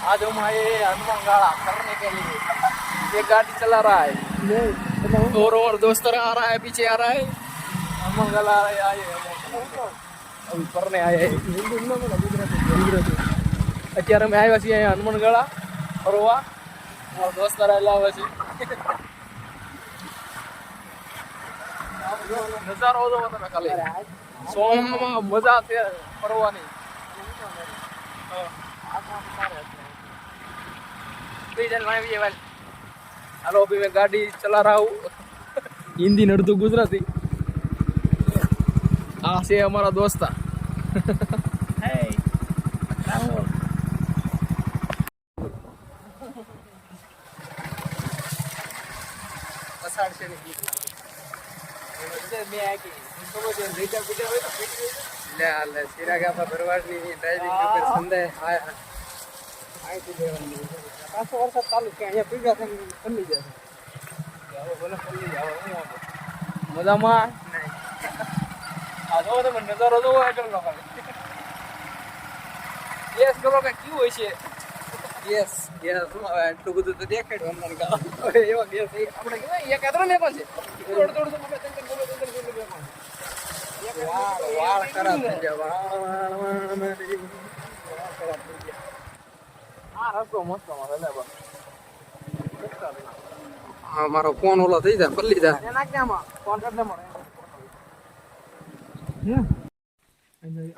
आज हम आए हनुमान गाड़ा करने के लिए। ये गाड़ी चला रहा है और दोस्त आ रहा है, पीछे आ रहा है। हनुमान गाड़ा आए अभी करने आए અત્યારે અમે આવ્યા છીએ અહીંયા હનુમાન ગાળા ફરવા. મારો દોસ્ત આવ્યા છે. નજારો જોવો તમે ખાલી. સોમમાં મજા છે ફરવાની. हेलो अभी मैं गाड़ी चला रहा हूँ. हिंदी नड़तू गुजराती. हाँ से हमारा दोस्त था. મજામાં આ જો તમે નજારો જોવો આગળ નો યસ કરો કે કેવું હોય છે. યસ યસ આટલું બધું તો દેખાડ્યું અમને એવા ગેસ આપણે કેવાય એક આદરો ને પણ છે થોડું થોડું વાળ કરા થઈ જાય. આ રસ્તો મસ્ત મારે લે બસ. હા મારો ફોન ઓલો થઈ જાય પલ્લી જાય નાખ દે આમાં ફોન કર દે મને હે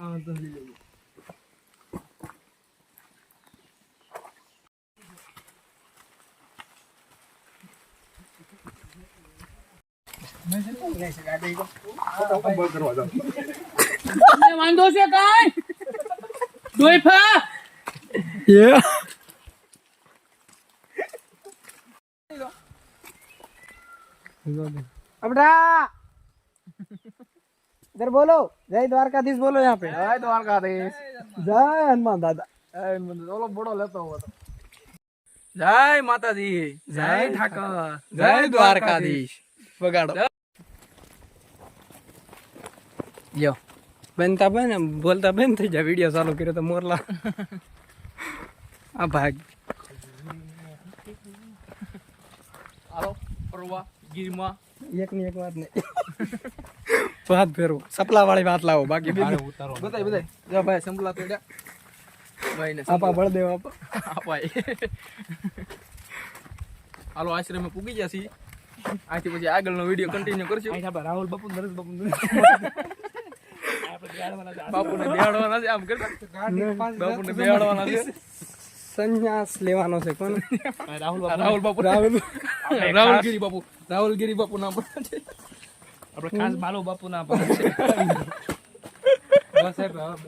આ તો લઈ લે. વાંધો છે કાઈ દોઈફા अपना इधर बोलो जय द्वारकाधीश बोलो यहाँ पे. જય દ્વારકાધીશ. जय हनुमान दादा. ઓલો બોડો લેતો હતો. જય માતાજી, જય ઠાકર, જય દ્વારકાધીશ. વગાડો. यो बनता बन बोलता बन થઈ જા. વિડિયો ચાલુ કર્યો તો મોરલા આ ભાગ હાલો ફરવા ગીરમાં. એક ની એક વાત નહીં. વાત ફેરવો સપલા વાળી વાત લાવો બાકી બધાય બધાય જો ભાઈ સંભલા તોડ્યા ભાઈ ને આપા બળદેવ આપા આપાય. હાલો આશ્રમે પૂગી ગયા છીએ. આથી પછી આગળનો વિડિયો કન્ટિન્યુ કરશું. રાહુલ બાપુ નરેશ બાપુ બાપુને બેહાડવાના છે. આમ કરતા બાપુને બેહાડવાના છે. સંન્યાસ લેવાનો છે. કોણ? રાહુલ બાપુ. રાહુલગીરી બાપુ. રાહુલગીરી બાપુ નામ પડે છે. આપણે ખાસ બાલો બાપુ ના પડે છે. બસ સાહેબ હવે